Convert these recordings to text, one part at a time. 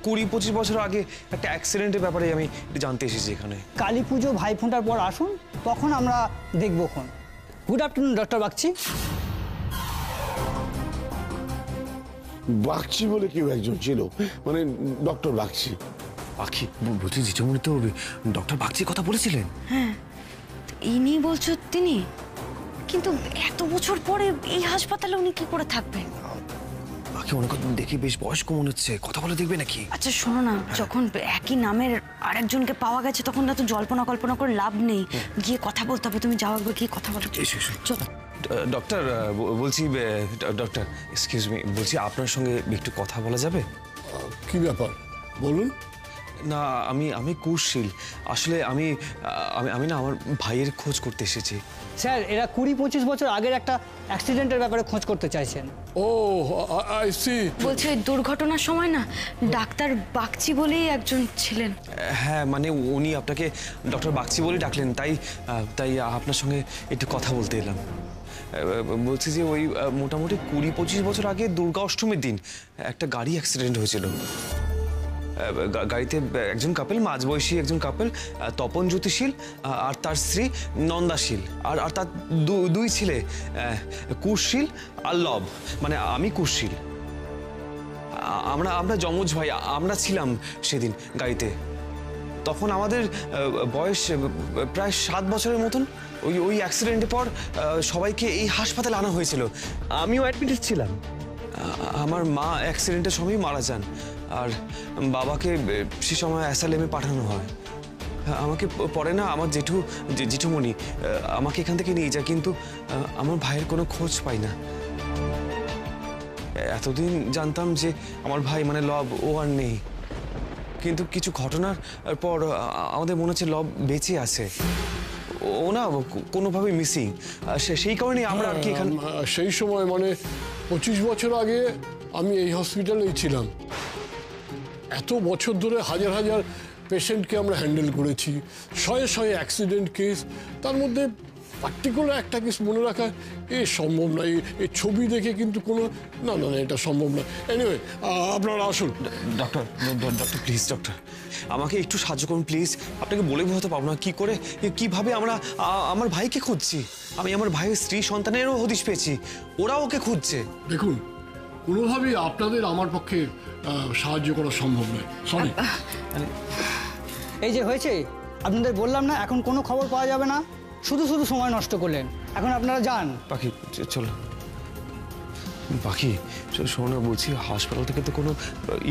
20-25 বছর আগে একটা অ্যাক্সিডেন্টের ব্যাপারে আমি জানতে এসেছি এখানে। কালী পুজো ভাইফোঁটার পর আসুন, তখন আমরা দেখবো। Good afternoon doctor Bagchi. Bagchi বলে কেউ একজন ছিল, মানে ডক্টর বাগচি। পাখি বলছি, জিজুমণি তো ডক্টর বাগচির কথা বলেছিলেন। হ্যাঁ, ইনি বলছো তিনি, কিন্তু এত বছর পরে এই হাসপাতালে উনি কি করে থাকবেন? পাখি অনেক দেখি বেশ বয়স্ক মনে হচ্ছে, কথা বলে দেখবে নাকি? আচ্ছা শোনো না, যখন একই নামের আরেকজনকে পাওয়া গেছে তখন তো জল্পনা কল্পনা করে লাভ নেই, গিয়ে কথা বলতে হবে। তুমি যাও, একবার গিয়ে কথা বলো। চলো। ডক্টর বলছি, ডক্টর এক্সকিউজ মি, বলছি আপনার সঙ্গে একটু কথা বলা যাবে? কি ব্যাপার বলুন। না, আমি কুশশীল। আসলে আমি না আমার ভাইয়ের খোঁজ করতে এসেছি। স্যার, এরা 20-25 বছর আগের একটা অ্যাক্সিডেন্টের ব্যাপারে খোঁজ করতে চাইছেন। ও আই সি। বলছি ওই দুর্ঘটনার সময় না ডাক্তার বাগচি বলেই একজন ছিলেন। হ্যাঁ, মানে উনি আপনাকে ডক্টর বাগচি বলেই ডাকলেন, তাই আপনার সঙ্গে একটু কথা বলতে এলাম। বলছি যে ওই মোটামুটি 20-25 বছর আগে দুর্গা অষ্টমীর দিন একটা গাড়ি অ্যাক্সিডেন্ট হয়েছিল। গাড়িতে একজন কাপেল, মাঝবয়সী একজন কাপেল, তপনজ্যোতি শীল আর তার স্ত্রী নন্দাশীল, আর তার দুই ছেলে, কুশশীল আর লব, মানে আমি কুশশীল। আমরা যমজ ভাই, আমরা ছিলাম সেদিন গাড়িতে। তখন আমাদের বয়স প্রায় 7 বছরের মতন। ওই অ্যাক্সিডেন্টের পর সবাইকে এই হাসপাতালে আনা হয়েছিল, আমিও অ্যাডমিটেড ছিলাম। আমার মা অ্যাক্সিডেন্টের সময় মারা যান, আর বাবাকে সে সময় অ্যাসাইলামে পাঠানো হয়। আমাকে পরে না আমার জেঠুমণি আমাকে এখান থেকে নিয়ে যায়, কিন্তু আমার ভাইয়ের কোনো খোঁজ পাই না। এতদিন জানতাম যে আমার ভাই মানে লব, ও আর নেই, কিন্তু কিছু ঘটনার পর আমাদের মনে হচ্ছে লব বেঁচে আছে, ও না কোনোভাবে মিসিং। সেই কারণে আমরা আর কি এখানে। সেই সময় মানে 25 বছর আগে আমি এই হসপিটালেই ছিলাম। এত বছর ধরে হাজার হাজার পেশেন্টকে আমরা হ্যান্ডেল করেছি, শয়ে অ্যাক্সিডেন্ট কেস, তার মধ্যে পার্টিকুলার একটা কেস মনে রাখা সম্ভব নয়। এই ছবি দেখে কিন্তু কোনো না, এটা সম্ভব না। এনিওয়ে, আপনারা আসুন। ডক্টর প্লিজ, ডক্টর আমাকে একটু সাহায্য করুন প্লিজ। আপনাকে বলে বোঝাতে পারবো না কিভাবে আমরা আমার ভাইকে খুঁজছি। আমি আমার ভাইয়ের স্ত্রী সন্তানেরও হদিশ পেয়েছি, ওরা ওকে খুঁজছে। দেখুন, কোনোভাবেই আপনাদের আমার পক্ষে সাহায্য করা সম্ভব নয়, সরি। এই যে হয়েছে, আপনাদের বললাম না এখন কোনো খবর পাওয়া যাবে না, শুধু সময় নষ্ট করলেন। এখন আপনারা যান। পাখি চলো। পাখি শোনো, বলছি হাসপাতাল থেকে তো কোনো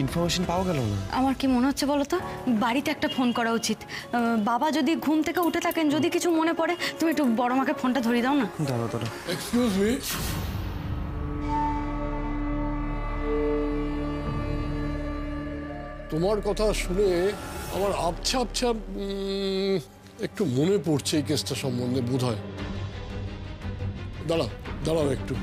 ইনফরমেশন পাওয়া গেল না। আমার কি মনে হচ্ছে বলো তো, বাড়িতে একটা ফোন করা উচিত। বাবা যদি ঘুম থেকে উঠে থাকেন, যদি কিছু মনে পড়ে, তুমি একটু বড় মাকে ফোনটা ধরিয়ে দাও না। দাঁড়াও। Excuse me. তোমার কথা শুনে আমার আবছা একটু মনে পড়ছে এই কেসটা সম্বন্ধে, বোধ হয়। দাঁড়াও একটু।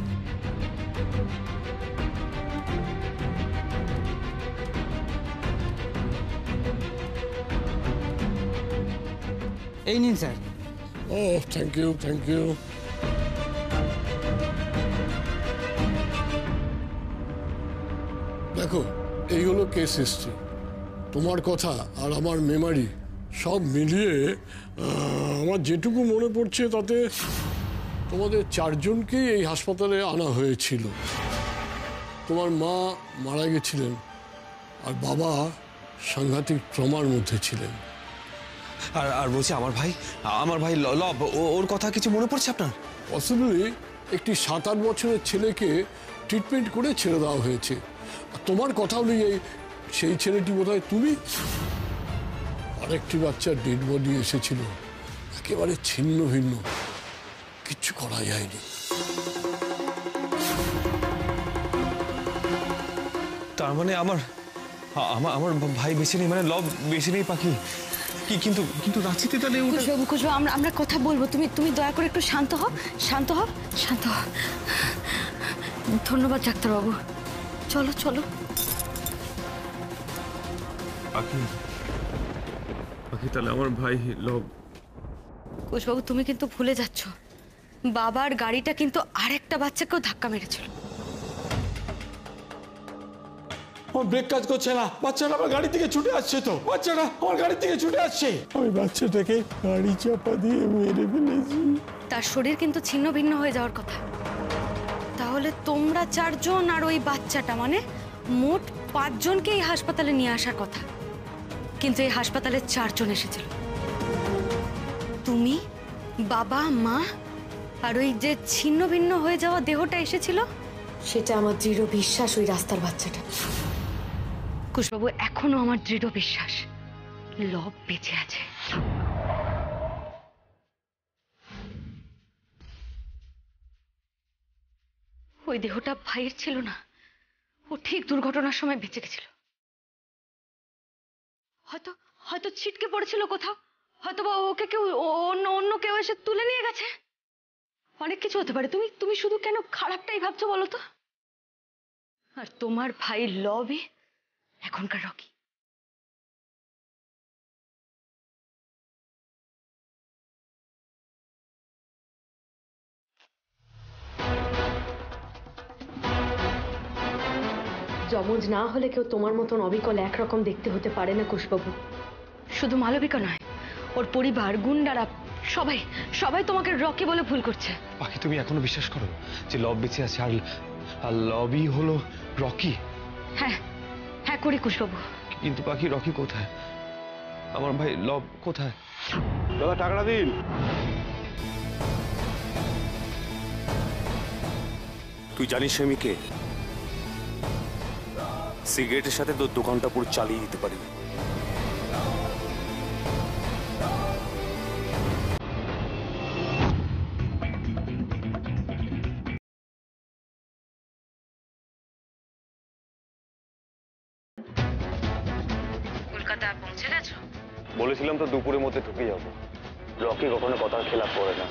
এই নিন স্যার। O thank you. দেখো, এই হলো কেস হিস্ট্রি। তোমার কথা আর আমার মেমারি সব মিলিয়ে আমার যেটুকু মনে পড়ছে তাতে তোমাদের 4 জনকেই এই হাসপাতালে আনা হয়েছিল। তোমার মা মারা গেছিলেন, আর বাবা সাংঘাতিক ট্রমার মধ্যে ছিলেন। আর বলছি আমার ভাই লব, ওর কথা কিছু মনে পড়ছে আপনার? পসিবলি একটি 7-8 বছরের ছেলেকে ট্রিটমেন্ট করে ছেড়ে দেওয়া হয়েছে। আর তোমার কথা অনুযায়ী সেই ছেলেটি বোধহয় তুমি। আরেকটি বাচ্চার ডেড বডি এসেছিল, একেবারে ছিন্ন ভিন্ন, কিচ্ছু করা যায়নি। তার মানে আমার ভাই বেঁচে নেই, মানে লব বেঁচে নেই। পাখি কিন্তু রাঁচিতে তাহলে কুশবাবু, আমরা কথা বলবো। তুমি দয়া করে একটু শান্ত হও। ধন্যবাদ ডাক্তারবাবু। চলো। পাখি তাহলে আমার ভাই লব। কুশবাবু, তুমি কিন্তু ভুলে যাচ্ছ, বাবার গাড়িটা কিন্তু আরেকটা বাচ্চাকেও ধাক্কা মেরেছিল। আমার ব্রেক কাজ করছে না, বাচ্চাটা আমার গাড়ি থেকে ছুটে আসছে, তো বাচ্চাটা আমার গাড়ি থেকে ছুটে আসছে, আমি বাচ্চাটাকে গাড়ি চাপা দিয়ে মেরে ফেলেছি। তার শরীর কিন্তু ছিন্ন ভিন্ন হয়ে যাওয়ার কথা। তাহলে তোমরা 4 জন আর ওই বাচ্চাটা, মানে মোট 5 জনকে এই হাসপাতালে নিয়ে আসার কথা, কিন্তু এই হাসপাতালে 4 জন এসেছিল। তুমি, বাবা, মা আর ওই যে ছিন্ন ভিন্ন হয়ে যাওয়া দেহটা এসেছিল, সেটা আমার দৃঢ় বিশ্বাস ওই রাস্তার বাচ্চাটা। কুশবাবু, এখনো আমার দৃঢ় বিশ্বাস লব বেঁচে আছে। ওই দেহটা ভাইয়ের ছিল না, ও ঠিক দুর্ঘটনার সময় বেঁচে গেছিল। হয়তো হয়তো ছিটকে পড়েছিল কোথাও, হয়তো বা ওকে কেউ অন্য কেউ এসে তুলে নিয়ে গেছে। অনেক কিছু হতে পারে। তুমি শুধু কেন খারাপটাই ভাবছো বলো তো? আর তোমার ভাই লবই এখনকার রকি। যমজ না হলে কেউ তোমার মতন অবিকল একরকম দেখতে হতে পারে না কুশবাবু। শুধু মালবিকা নয়, ওর পরিবার, গুন্ডারা, সবাই সবাই তোমাকে রকি বলে ভুল করছে। পাখি, তুমি এখনো বিশ্বাস করো যে লব বেঁচে আছে আর লবই হলো রকি? হ্যাঁ হ্যাঁ করি কুশবাবু। কিন্তু পাখি, রকি কোথায়? আমার ভাই লব কোথায়? দাদা টাকাটা দিন। তুই জানিস আমি কে? সিগারেটের সাথে তোর দোকানটা পুরো চালিয়ে দিতে পারি। কলকাতা পৌঁছে গেছো? বলেছিলাম তো দুপুরের মধ্যে ঢুকে যাবো। রকি কখনো কথার খেলাপ করে না।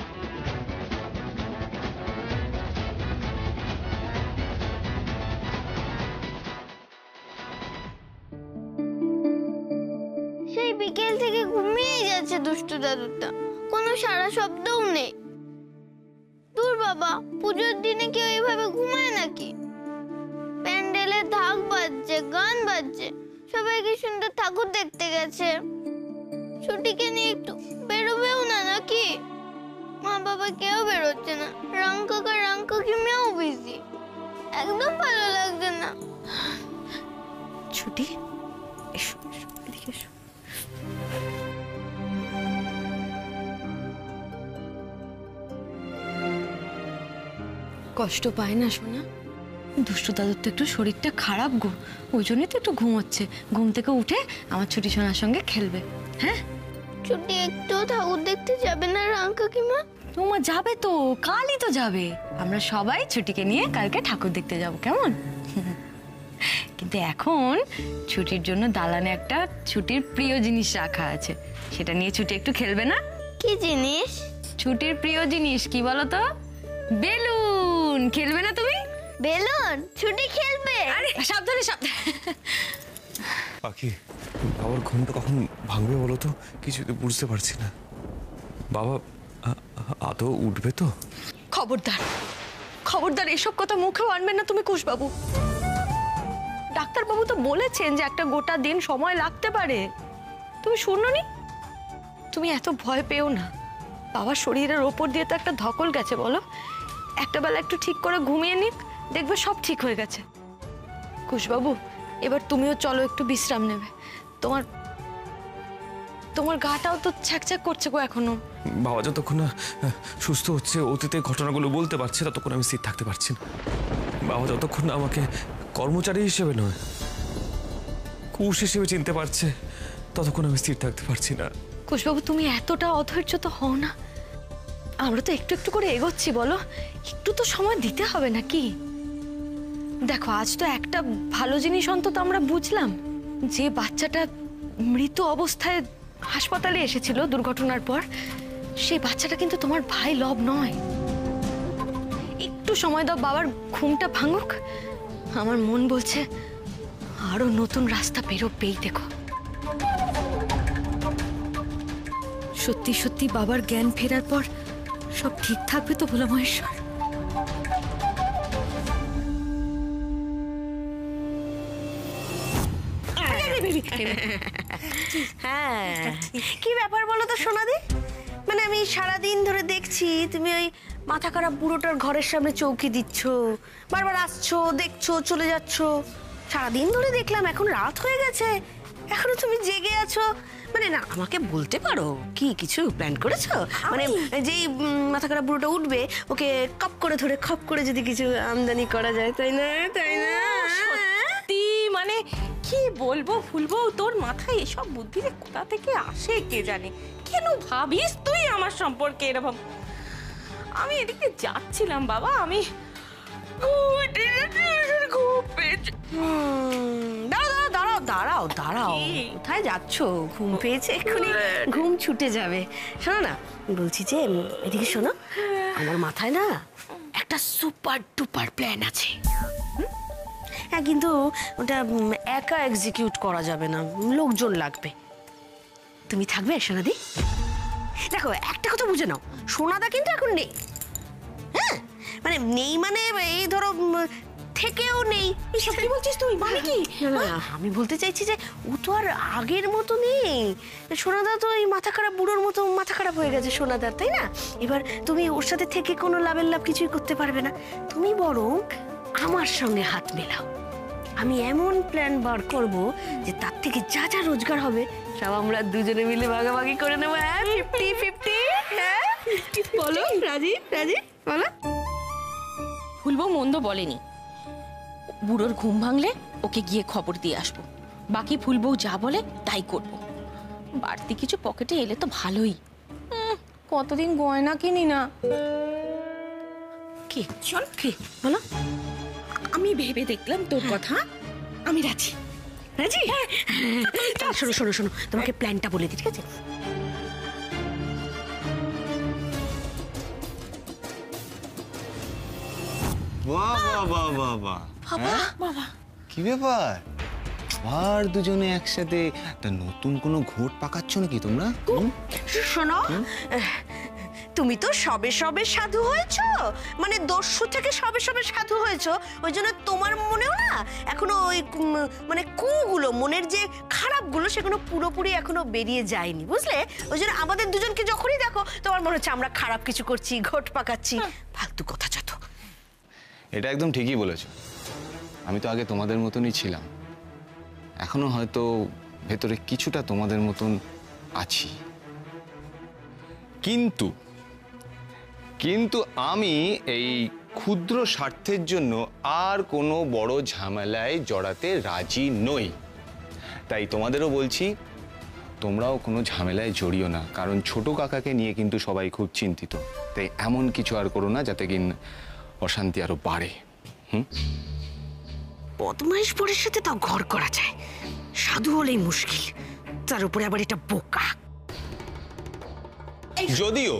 সেই বিকেল থেকে ঘুমিয়ে যাচ্ছে দুষ্টু দাদুটা, কোনো সারা শব্দও নেই। দূর বাবা, পুজোর দিনে কেউ এইভাবে ঘুমায় নাকি? প্যান্ডেলে ঢাক বাজছে, গান বাজছে, সবাই কি সুন্দর ঠাকুর দেখতে গেছে। ছুটিকে নিয়ে একটু বেরোবেও না নাকি? মা বাবা কেউ বেরোচ্ছে না, রাং কাকিমাও বিজি। একদম ভালো লাগছে না। ছুটি, এসো এদিকে এসো। কষ্ট পায় না সোনা? দুষ্টু দাদুর তো একটু শরীরটা খারাপ গো, ওই জন্যই তো একটু ঘুমোচ্ছে। ঘুম থেকে উঠে আমার ছুটি সোনার সঙ্গে খেলবে। হ্যাঁ, ছুটি একটু ঠাকুর দেখতে যাবে না রাং কাকিমা? তোমার যাবে তো, কালই তো যাবে। আমরা সবাই ছুটিকে নিয়ে কালকে ঠাকুর দেখতে যাব, কেমন? কিন্তু এখন ছুটির জন্য দালানে একটা ছুটির প্রিয় জিনিস রাখা আছে, সেটা নিয়ে ছুটি একটু খেলবে না? কি জিনিস? ছুটির প্রিয় জিনিস কি বলো তো? বেলুন। খেলবে না তুমি? বেলুন? ছুটি খেলবে? আরে সাবধানে সাবধানে। পাখি, বাবার ঘুমটা কখন ভাঙবে বলো তো? কিছু তো বুঝতে পারছি না। বাবা আদৌ উঠবে তো? খবরদার খবরদার, এসব কথা মুখেও আনবেন না তুমি কুশবাবু। ডাক্তারবাবু তো বলেছেন যে একটা গোটা দিন সময় লাগতে পারে। তুমি শুনোনি? তুমি এত ভয় পেও না। বাবার শরীরের ওপর দিয়ে তো একটা ধকল গেছে, বলো। একটা বেলা একটু ঠিক করে ঘুমিয়ে নিক, দেখবে সব ঠিক হয়ে গেছে। কুশবাবু, এবার তুমিও চলো, একটু বিশ্রাম নেবে। তোমার গাটাও তো ছ্যাকছ্যাক করছে গো এখনো। বাবা যতক্ষণ না সুস্থ হচ্ছে, অতীতের ঘটনাগুলো বলতে পারছে, ততক্ষণ আমি স্থির থাকতে পারছি না। বাবা যতক্ষণ না আমাকে কর্মচারী হিসেবে নয়, কুশ হিসেবে চিনতে পারছে, ততক্ষণ আমি স্থির থাকতে পারছি না। কুশবাবু, তুমি এতটা অধৈর্য তো হও না। আমরা তো একটু একটু করে এগোচ্ছি, বলো। একটু তো সময় দিতে হবে নাকি? দেখো, আজ তো একটা ভালো জিনিস অন্তত আমরা বুঝলাম, যে বাচ্চাটা মৃত অবস্থায় হাসপাতালে এসেছিল দুর্ঘটনার পর, সেই বাচ্চাটা কিন্তু তোমার ভাই লব নয়। একটু সময় দাও, বাবার ঘুমটা ভাঙুক। আমার মন বলছে আরো নতুন রাস্তা বেরোবেই। দেখো, সত্যি সত্যি বাবার জ্ঞান ফেরার পর সব ঠিক থাকবে তো ভোলা মহেশ্বর? হ্যাঁ, কি ব্যাপার বলো তো সোনাদি? মানে আমি সারাদিন ধরে দেখছি তুমি ওই মাথা খারাপ বুড়োটার ঘরের সামনে চৌকি দিচ্ছ, বারবার আসছো, দেখছো, চলে যাচ্ছ। সারাদিন ধরে দেখলাম, এখন রাত হয়ে গেছে, এখনো তুমি জেগে আছো। মানে না, আমাকে বলতে পারো কি কিছু প্ল্যান করেছো? মানে যেই মাথা খারাপ বুড়োটা উঠবে, ওকে কাপ করে ধরে খপ করে যদি কিছু আমদানি করা যায়, তাই না? তাই না? সত্যি মানে কি বলবো ফুলবো, তোর মাথায় এসব বুদ্ধি যে কোথা থেকে আসে কে জানে। কেন ভাবিস তুই আমার সম্পর্কে এরকম? আমি এদিকে যাচ্ছিলাম বাবা, আমি দাঁড়াও দাঁড়াও দাঁড়াও, কোথায় যাচ্ছ? ঘুম পেয়েছে, এক্ষুনি ঘুম ছুটে যাবে। শোনো না, বলছি যে এদিকে শোনো, আমার মাথায় না একটা সুপার ডুপার প্ল্যান আছে। হ্যাঁ, কিন্তু ওটা একা এক্সিকিউট করা যাবে না, লোকজন লাগবে। তুমি থাকবে সোনাদি? দেখো, একটা কথা বুঝে নাও, সোনাদা কিন্তু এখন নেই। হ্যাঁ, মানে নেই মানে এই ধরো থেকেও নেই। কি বলছিস তুই? মানে কি? আমি বলতে চাইছি যে ও তো আর আগের মতো নেই। সোনাদা তো এই মাথা খারাপ বুড়োর মতো মাথা খারাপ হয়ে গেছে সোনাদার, তাই না? এবার তুমি ওর সাথে থেকে কোনো লাভের লাভ কিছুই করতে পারবে না। তুমি বরং আমার সঙ্গে হাত মেলাও। আমি এমন প্ল্যান বার করব যে তার থেকে যা যা রোজগার হবে সব আমরা দুজনে মিলে ভাগাভাগি করে নেবো। হ্যাঁ, 50-50। হ্যাঁ, বলো রাজি? রাজি বলো। ফুলবো মন্দ বলেনি, বুড়োর ঘুম ভাঙলে ওকে গিয়ে খবর দিয়ে আসবো। বাকি ফুলবো যা বলে তাই করব। বাড়তি কিছু পকেটে এলে তো ভালোই। কতদিন গয়না কিনি না। কি চল, কি বলো? আমি ভেবে দেখলাম তোর কথা, আমি রাজি। রাজি? শোনো শোনো শোনো, তোমাকে প্ল্যানটা বলে দিই, ঠিক আছে? বাহ বাহ বাহ বাহ বাহ, বাবা কি ব্যাপার? আর দুজনে একসাথে তা নতুন কোনো ঘোট পাকাচ্ছ নাকি তোমরা? শোনো, তুমি তো সবে সবে সাধু হয়েছো, মানে দস্যু থেকে সবে সবে সাধু হয়েছো, ওই জন্য তোমার মনেও না এখনো ওই মানে কুগুলো, মনের যে খারাপগুলো সেগুলো পুরোপুরি এখনো বেরিয়ে যায়নি, বুঝলে? ওই জন্য আমাদের দুজনকে যখনই দেখো তোমার মনে হচ্ছে আমরা খারাপ কিছু করছি, ঘোট পাকাচ্ছি। ফালতু কথা যত। এটা একদম ঠিকই বলেছো। আমি তো আগে তোমাদের মতনই ছিলাম, এখনো হয়তো ভেতরে কিছুটা তোমাদের মতন আছি, কিন্তু কিন্তু আমি এই ক্ষুদ্র স্বার্থের জন্য আর কোনো বড় ঝামেলায় জড়াতে রাজি নই। তাই তোমাদেরও বলছি, তোমরাও কোনো ঝামেলায় জড়িও না, কারণ ছোট কাকাকে নিয়ে কিন্তু সবাই খুব চিন্তিত। তাই এমন কিছু আর করো না যাতে কিন অশান্তি আরো বাড়ে। বদমাইশ বরের সাথে তাও ঘর করা যায়, সাধু হলেই মুশকিল, তার উপরে আবার এটা বোকা। যদিও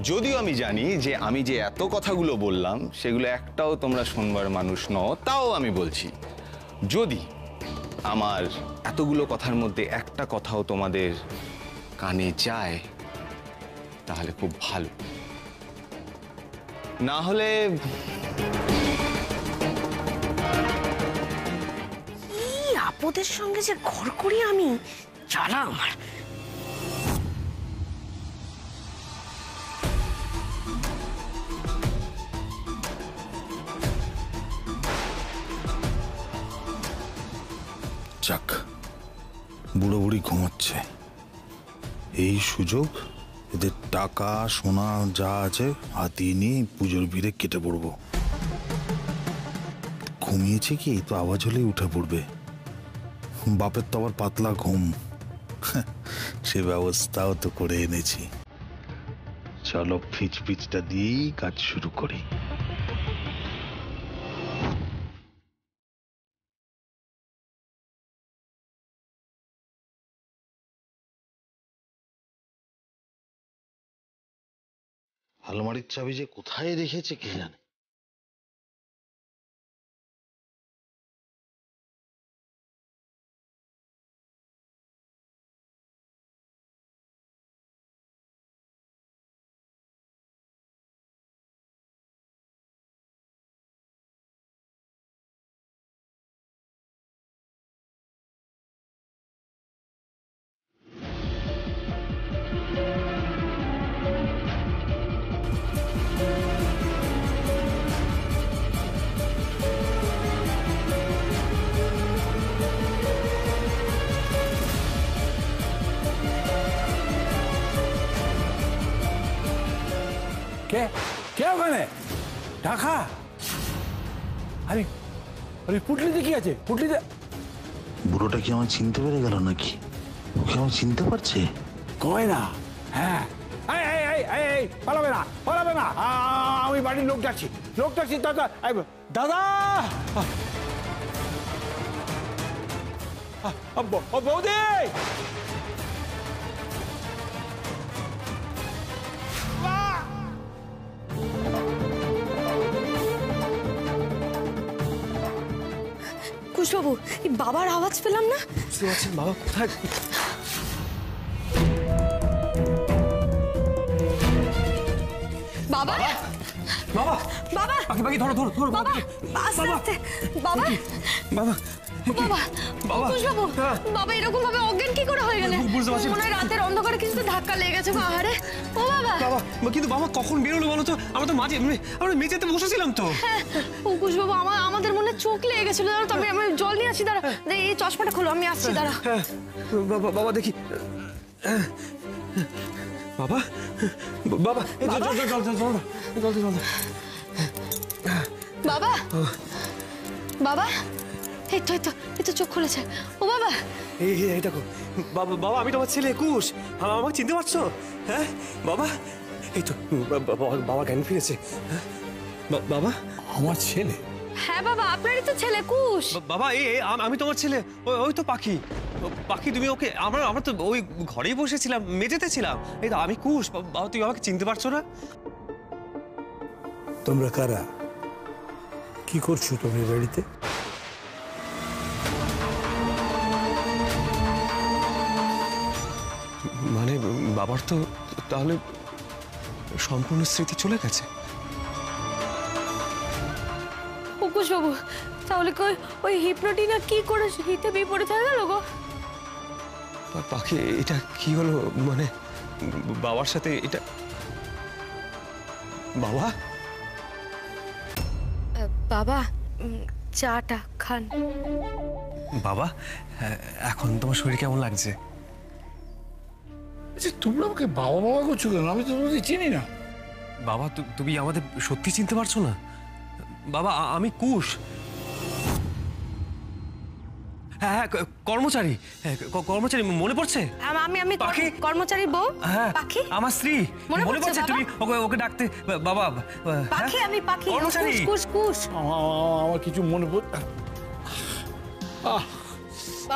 যদিও আমি জানি যে আমি যে এত কথাগুলো বললাম সেগুলো একটাও তোমরা শুনবার মানুষ নও, তাও আমি বলছি, যদি আমার এতগুলো কথার মধ্যে একটা কথাও তোমাদের কানে যায় তাহলে খুব ভালো, না হলে আপদের সঙ্গে যে ঘর করি আমি, জ্বালা আমার। যাক, বুড়ো বুড়ি ঘুমাচ্ছে, এই সুযোগ এদের টাকা সোনা যা আছে হাতিয়ে নিয়ে পুজোর ভিড়ে কেটে পড়বো। ঘুমিয়েছে কি, তো আওয়াজ হলেই উঠে পড়বে। বাপের তো আবার পাতলা ঘুম, সে ব্যবস্থাও তো করে এনেছি। চলো ফিচটা দিয়েই কাজ শুরু করি। আলমারির চাবি যে কোথায় রেখেছে কে জানে। কে কে ওখানে টাকা? আরে আরে পুটলিতে কি আছে? পুটলিতে বুড়োটা কি আমার চিনতে পেরে গেল নাকি? ওকে আমার চিনতে পারছে? কয় না। হ্যাঁ পালাবে না পালাবে না, আমি বাড়ির লোক ডাকছি দাদা দাদা বৌদি কুশবাবু, এই বাবার আওয়াজ পেলাম না। বুঝতে পারছেন বাবা কোথায়? বাবা বাবা বাবা পাখি পাখি ধরো ধরো ধরো বাবা আস্তে আস্তে বাবা বাবা বাবা কুশবাবু, বাবা এরকম ভাবে অজ্ঞান কি করে হয়ে গেলে? বুঝতে পারছি মনে হয় রাতের অন্ধকারে কিছু ধাক্কা লেগে গেছে বাহারে। ও বাবা বাবা, কিন্তু বাবা কখন বেরোলো বলো তো? আমরা তো মাঝে আমরা মেঝেতে বসেছিলাম তো। হ্যাঁ ও কুশবাবু, আমাদের মনে চোখ লেগে গেছিল জানো তো। আমি জল নিয়ে আসছি, দাঁড়া এই চশমাটা খোলো, আমি আসছি দাঁড়া। বাবা বাবা দেখি বাবা বাবা জল জল জল জল জল জল জল বাবা বাবা এই তো চোখ খুলেছে। ও বাবা এই দেখো বাবা বাবা, আমি তোমার ছেলে কুশ, আমাকে চিনতে পারছো? হ্যাঁ বাবা, এই তো বাবা জ্ঞান ফিরেছে। বাবা আমার ছেলে? হ্যাঁ বাবা, আপনারই তো ছেলে কুশ। বাবা আমি তোমার ছেলে, ওই তো পাখি। পাখি তুমি ওকে, আমরা তো ওই ঘরেই বসেছিলাম, মেঝেতে ছিলাম। এই তো আমি কুশ। বাবা তুমি আমাকে চিনতে পারছো না? তোমরা কারা? কি করছো তুমি বাড়িতে? মানে বাবার তো তাহলে সম্পূর্ণ স্মৃতি চলে গেছে। কুশবাবু, তাহলে ওই হিপনোটি না কি করে হিতে বিপরীত হয়ে গেল গো? পাখি এটা কি হলো? মানে বাবার সাথে এটা? বাবা বাবা চাটা খান। বাবা এখন তোমার শরীর কেমন লাগছে? তোমরা আমাকে বাবা বাবা করছো কেন? আমি তো তোমাদের চিনি না। বাবা তুমি আমাদের সত্যি চিনতে পারছো না? বাবা আমি কুশ। হ্যাঁ কর্মচারী, কর্মচারী মনে পড়ছে? আমি পাখি কর্মচারীর বউ। হ্যাঁ পাখি আমার স্ত্রী। মনে পড়ছে? তুমি ওকে ডাকতে বাবা। পাখি আমি পাখি কর্মচারী। কুশ। আমার কিছু মনে পড়।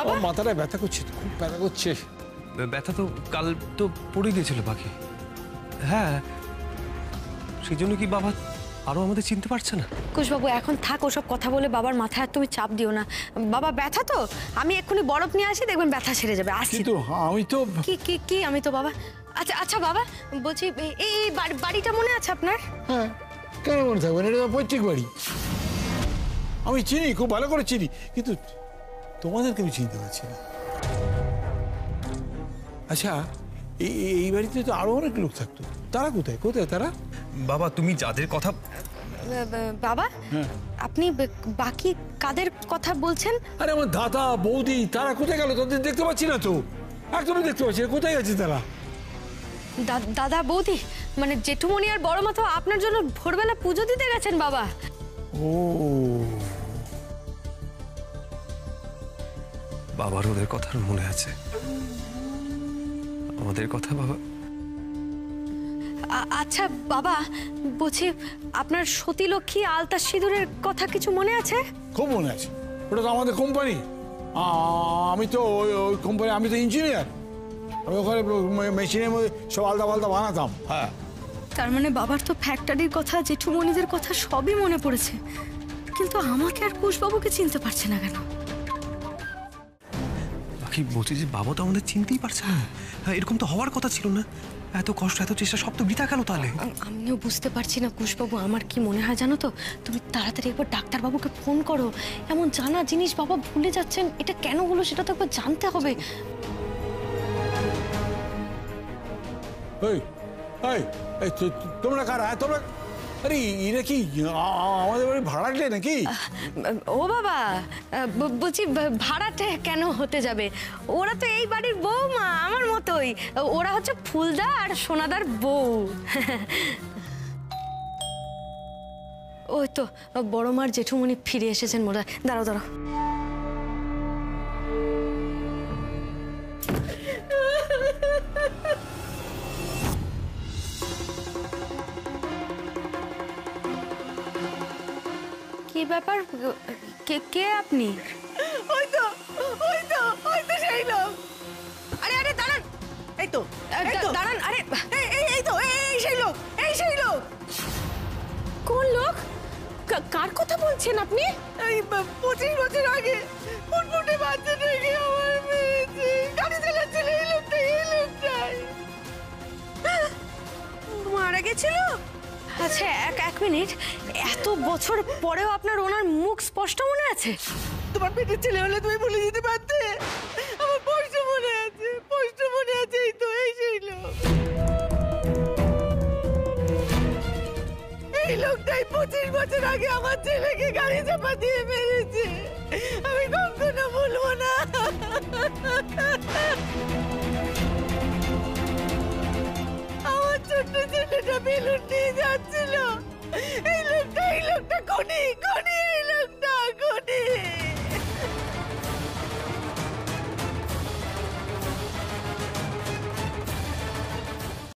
আমার মাথাটা ব্যথা করছে, খুব ব্যথা করছে। ব্যথা তো কাল তো পড়ে গিয়েছিল পাখি। হ্যাঁ সেই জন্য কি বাবা আরো আমাদের চিনতে পারছে না? কুশবাবু এখন থাক ওসব কথা বলে বাবার মাথায় তুমি চাপ দিও না। বাবা ব্যথা তো, আমি এক্ষুনি বরফ নিয়ে আসি, দেখবেন ব্যথা সেরে যাবে। আসছি তো আমি তো কি আমি তো বাবা। আচ্ছা বাবা বলছি, এই বাড়িটা মনে আছে আপনার? হ্যাঁ কেন মনে থাকবে না? এটা তো পৈতৃক বাড়ি, আমি চিনি, খুব ভালো করে চিনি, কিন্তু তোমাদেরকে আমি চিনতে পারছি না। আচ্ছা এই বাড়িতে তো আরো অনেক লোক থাকতো, তারা কোথায় কোথায় তারা? বাবা তুমি যাদের কথা বাবা আপনি বাকি কাদের কথা বলছেন? আরে আমার দাদা বৌদি তারা কোথায় গেল? তাদের দেখতে পাচ্ছি না তো, একদমই দেখতে পাচ্ছি না, কোথায় আছে তারা? দাদা বৌদি মানে জেঠুমনি আর বড় মা তো আপনার জন্য ভোরবেলা পুজো দিতে গেছেন বাবা। ও বাবার ওদের কথা মনে আছে, আমাদের কথা বাবা। আচ্ছা বাবা বলছি, আপনার সতীলক্ষ্মী আলতা সিঁদুরের কথা কিছু মনে আছে? খুব মনে আছে, ওটা তো আমাদের কোম্পানি। আমি তো ওই কোম্পানি, আমি তো ইঞ্জিনিয়ার, আমি ওখানে মেশিনের মধ্যে সব আলতা পাল্টা বানাতাম। হ্যাঁ তার মানে বাবার তো ফ্যাক্টরির কথা, জেঠুমনিদের কথা সবই মনে পড়েছে, কিন্তু আমাকে আর কুশবাবুকে চিনতে পারছে না কেন? বাকি বলছি যে বাবা তো আমাদের চিনতেই পারছে না। এরকম তো হওয়ার কথা ছিল না। এত কষ্ট এত চেষ্টা সব তো বৃথা গেল তাহলে। আমিও বুঝতে পারছি না কুশবাবু, আমার কি মনে হয় জানো তো, তুমি তাড়াতাড়ি একবার ডাক্তারবাবুকে ফোন করো। এমন জানা জিনিস বাবা ভুলে যাচ্ছেন, এটা কেন হলো সেটা তো একবার জানতে হবে। তোমরা কারা? তোমরা আরে এরা কি আমাদের বাড়ি ভাড়াটে নাকি? ও বাবা বলছি ভাড়াটে কেন হতে যাবে, ওরা তো এই বাড়ির বউমা আমার মতোই। ওরা হচ্ছে ফুলদা আর সোনাদার বউ। ওই তো বড় মার জেঠুমণি ফিরে এসেছেন মোরা। দাঁড়াও দাঁড়াও। কি ব্যাপার? কে কে আপনি? ওই তো সেই লোক। আরে আরে দাঁড়ান, এই তো দাঁড়ান। আরে এই তো এই সেই লোক। কোন লোক? কার কথা বলছেন আপনি? এই 25 বছর আগে ফুটফুটে বাচ্চাটাকে আমার মেরেছে, গাড়ি চালাচ্ছিল এই লোকটাই মারা গেছিল। আচ্ছা এক মিনিট, এত বছর পরেও আপনার ওনার মুখ স্পষ্ট মনে আছে? তোমার পেটের ছেলে হলে তুমি বলে দিতে পারতে। আমার স্পষ্ট মনে আছে। এই তো এই সেই লোক। এই লোকটাই 25 বছর আগে আমার ছেলেকে গাড়ি চাপা দিয়ে মেরেছে। আমি কখনো ভুলবো না। আমার ছোট্ট ছেলেটা বেলুন নিয়ে যাচ্ছিল। এই লোকটা খনি এই লোকটা।